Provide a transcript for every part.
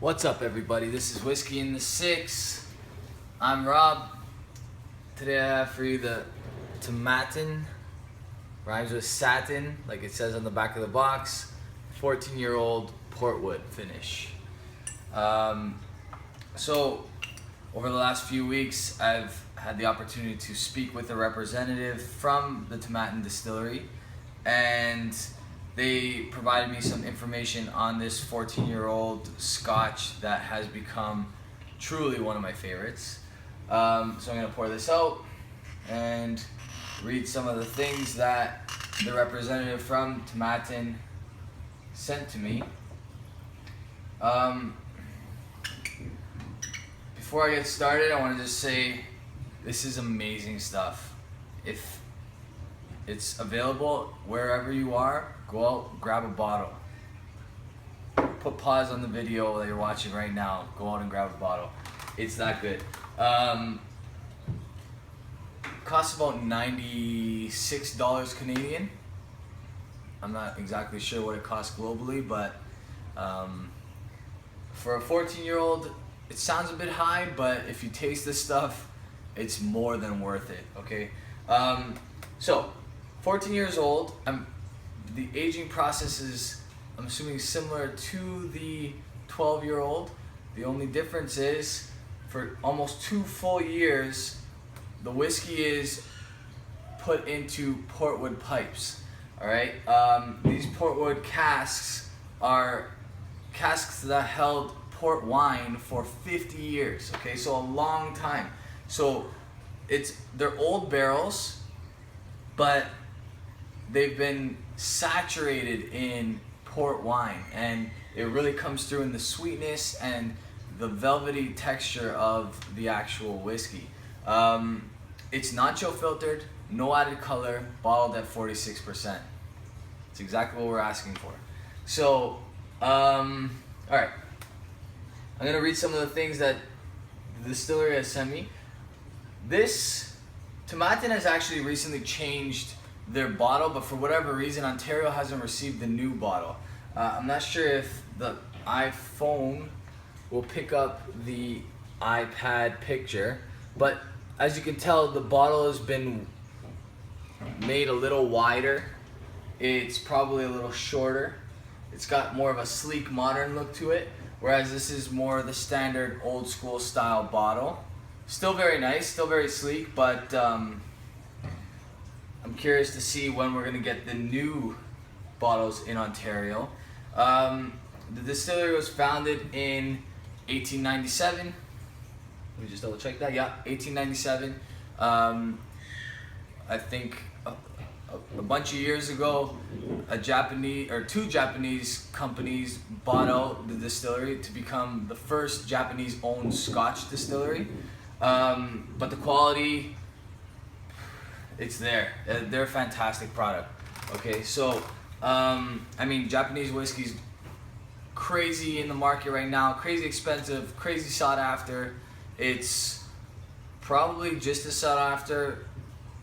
What's up, everybody? This is Whiskey in the Six. I'm Rob. Today I have for you the Tomatin, rhymes with satin, like it says on the back of the box, 14-year-old Portwood finish. So, over the last few weeks, I've had the opportunity to speak with a representative from the Tomatin distillery, and they provided me some information on this 14-year-old Scotch that has become truly one of my favorites. So I'm going to pour this out and read some of the things that the representative from Tomatin sent to me. Before I get started, I want to just say this is amazing stuff. If it's available wherever you are, go out, grab a bottle. Put pause on the video that you're watching right now. Go out and grab a bottle. It's that good. Costs about $96 Canadian. I'm not exactly sure what it costs globally, but for a 14-year-old, it sounds a bit high, but if you taste this stuff, it's more than worth it, okay? So, 14 years old, the aging process is, I'm assuming, similar to the 12-year-old. The only difference is, for almost 2 full years, the whiskey is put into Portwood pipes, all right? These Portwood casks are casks that held port wine for 50 years, okay? So a long time. So they're old barrels, but they've been saturated in port wine, and it really comes through in the sweetness and the velvety texture of the actual whiskey. It's nacho filtered, no added color, bottled at 46%. It's exactly what we're asking for. So, all right. I'm gonna read some of the things that the distillery has sent me. This Tomatin has actually recently changed their bottle, but for whatever reason, Ontario hasn't received the new bottle. I'm not sure if the iPhone will pick up the iPad picture, but as you can tell, the bottle has been made a little wider. It's probably a little shorter. It's got more of a sleek, modern look to it, whereas this is more the standard old school style bottle. Still very nice, still very sleek, but I'm curious to see when we're gonna get the new bottles in Ontario. The distillery was founded in 1897. Let me just double check that. Yeah, 1897. I think a bunch of years ago, two Japanese companies bought out the distillery to become the first Japanese-owned Scotch distillery. But the quality, it's there. They're a fantastic product. Okay, so I mean, Japanese whiskey's crazy in the market right now, crazy expensive, crazy sought after. It's probably just as sought after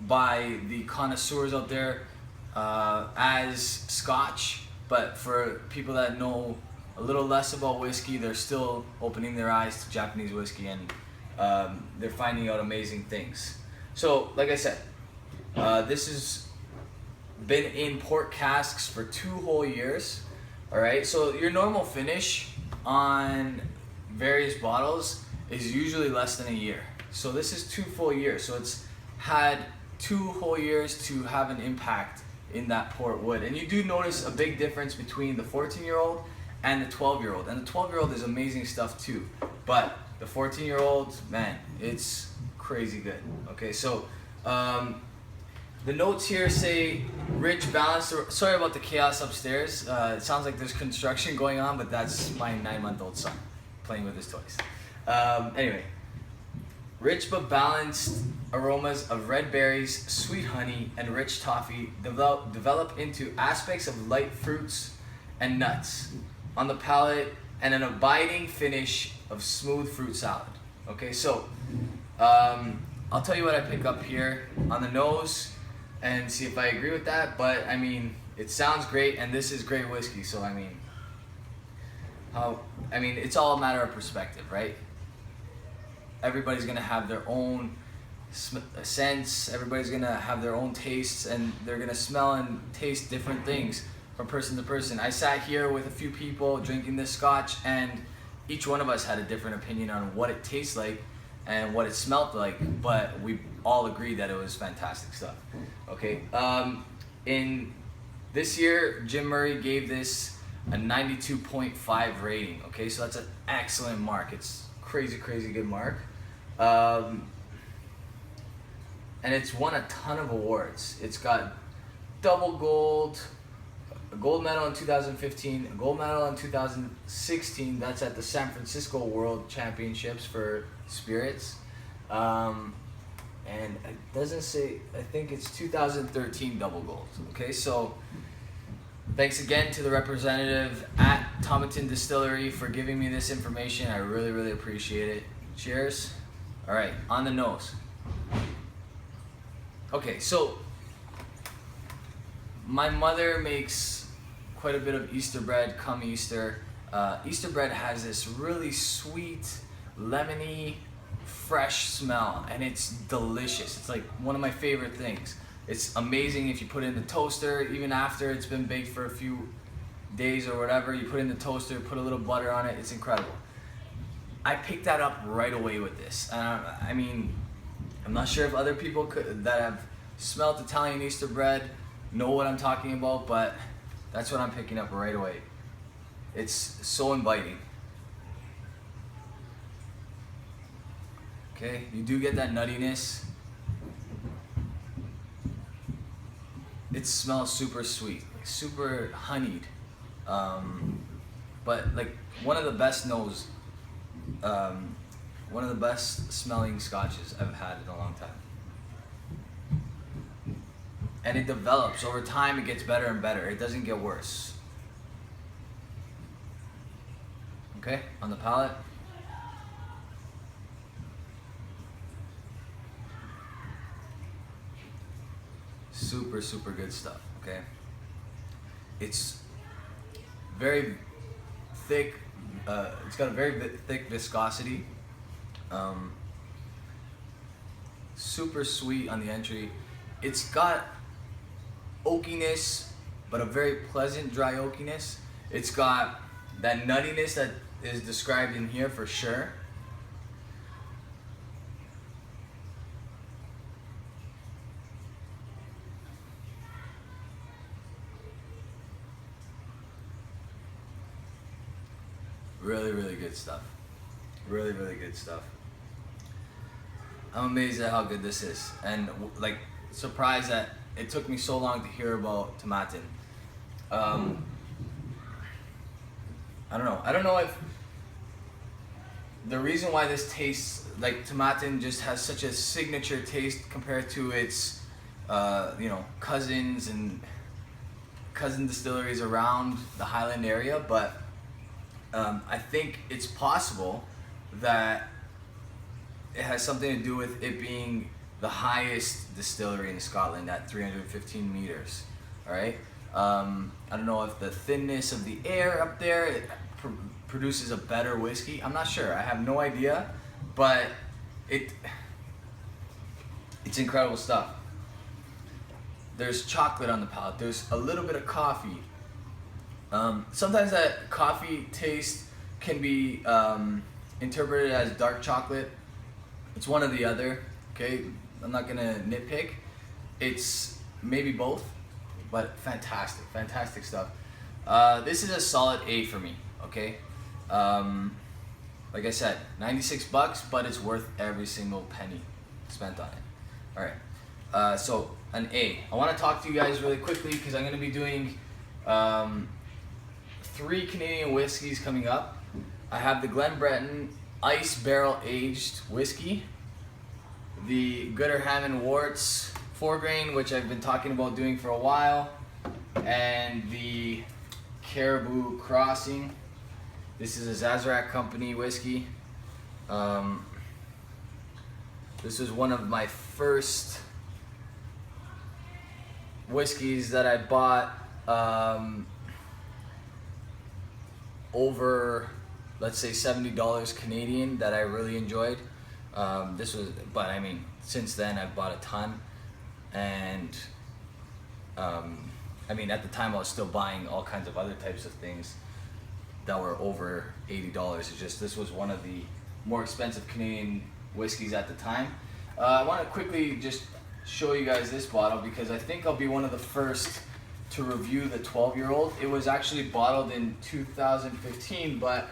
by the connoisseurs out there as Scotch, but for people that know a little less about whiskey, they're still opening their eyes to Japanese whiskey, and they're finding out amazing things. So, like I said, this has been in port casks for 2 whole years. All right, so your normal finish on various bottles is usually less than a year. So this is 2 full years. So it's had 2 whole years to have an impact in that port wood. And you do notice a big difference between the 14-year-old and the 12-year-old. And the 12-year-old is amazing stuff too. But the 14-year-old, man, it's crazy good. Okay, so the notes here say rich, balanced. Sorry about the chaos upstairs. It sounds like there's construction going on, but that's my 9-month-old son playing with his toys. Anyway, rich but balanced aromas of red berries, sweet honey, and rich toffee develop into aspects of light fruits and nuts on the palate, and an abiding finish of smooth fruit salad. Okay, so I'll tell you what I pick up here on the nose and see if I agree with that, but I mean, it sounds great, and this is great whiskey, so I mean, I mean, it's all a matter of perspective, right? Everybody's gonna have their own sense, everybody's gonna have their own tastes, and they're gonna smell and taste different things from person to person. I sat here with a few people drinking this scotch, and each one of us had a different opinion on what it tastes like and what it smelled like, but we all agreed that it was fantastic stuff. Okay, in this year, Jim Murray gave this a 92.5 rating. Okay, so that's an excellent mark. It's crazy good mark. And it's won a ton of awards. It's got double gold, a gold medal in 2015, a gold medal in 2016. That's at the San Francisco World Championships for spirits. And it doesn't say, I think it's 2013 double gold. Okay, so thanks again to the representative at Tomatin Distillery for giving me this information. I really appreciate it. Cheers. All right, on the nose. Okay, so my mother makes quite a bit of Easter bread come Easter. Easter bread has this really sweet, lemony, fresh smell, and it's delicious. It's like one of my favorite things. It's amazing if you put it in the toaster, even after it's been baked for a few days or whatever. You put it in the toaster, put a little butter on it. It's incredible. I picked that up right away with this. I mean, I'm not sure if other people that have smelled Italian Easter bread know what I'm talking about, but that's what I'm picking up right away. It's so inviting. Okay, you do get that nuttiness. It smells super sweet, like super honeyed, but like one of the best one of the best smelling scotches I've had in a long time. And it develops over time. It gets better and better. It doesn't get worse. Okay, on the palate. Super good stuff. Okay, it's very thick. It's got a very thick viscosity. Super sweet on the entry. It's got oakiness, but a very pleasant dry oakiness. It's got that nuttiness that is described in here for sure. Really good stuff. Really good stuff. I'm amazed at how good this is, and like surprised that it took me so long to hear about Tomatin. I don't know if the reason why this tastes like Tomatin just has such a signature taste compared to its cousins and cousin distilleries around the Highland area, but I think it's possible that it has something to do with it being the highest distillery in Scotland at 315 meters. All right. I don't know if the thinness of the air up there produces a better whiskey. I'm not sure. I have no idea, but it's incredible stuff. There's chocolate on the palate. There's a little bit of coffee. Sometimes that coffee taste can be interpreted as dark chocolate. It's one or the other. Okay, I'm not gonna nitpick. It's maybe both, but fantastic stuff. This is a solid A for me. Okay, like I said, 96 bucks, but it's worth every single penny spent on it. All right, so an A. I want to talk to you guys really quickly because I'm gonna be doing 3 Canadian whiskeys coming up. I have the Glenbretton Ice Barrel Aged Whiskey, the Gooder Hammond Worts 4-grain, which I've been talking about doing for a while, and the Caribou Crossing. This is a Sazerac Company whiskey. This was one of my first whiskeys that I bought over, let's say $70 Canadian that I really enjoyed. But I mean, since then I've bought a ton, and I mean, at the time I was still buying all kinds of other types of things that were over $80. It's just, this was one of the more expensive Canadian whiskeys at the time. I want to quickly just show you guys this bottle because I think I'll be one of the first to review the 12-year-old. It was actually bottled in 2015, but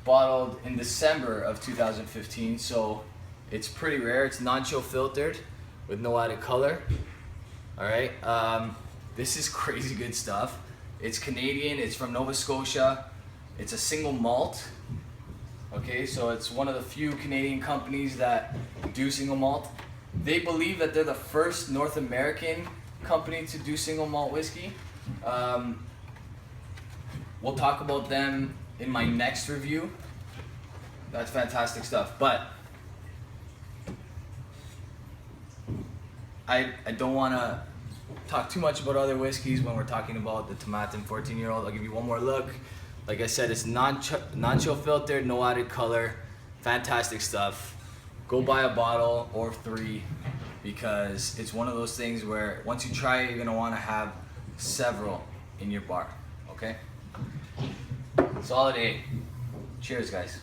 bottled in December of 2015, so it's pretty rare. It's non-chill filtered with no added color. All right, this is crazy good stuff. It's Canadian, it's from Nova Scotia, it's a single malt. Okay, so it's one of the few Canadian companies that do single malt. They believe that they're the first North American company to do single malt whiskey. We'll talk about them in my next review. That's fantastic stuff. But I don't want to talk too much about other whiskeys when we're talking about the Tomatin 14-year-old. I'll give you one more look. Like I said, it's non-chill filtered, no added color, fantastic stuff. Go buy a bottle or 3 because it's one of those things where once you try it, you're gonna want to have several in your bar. Okay? Solid A. Cheers, guys.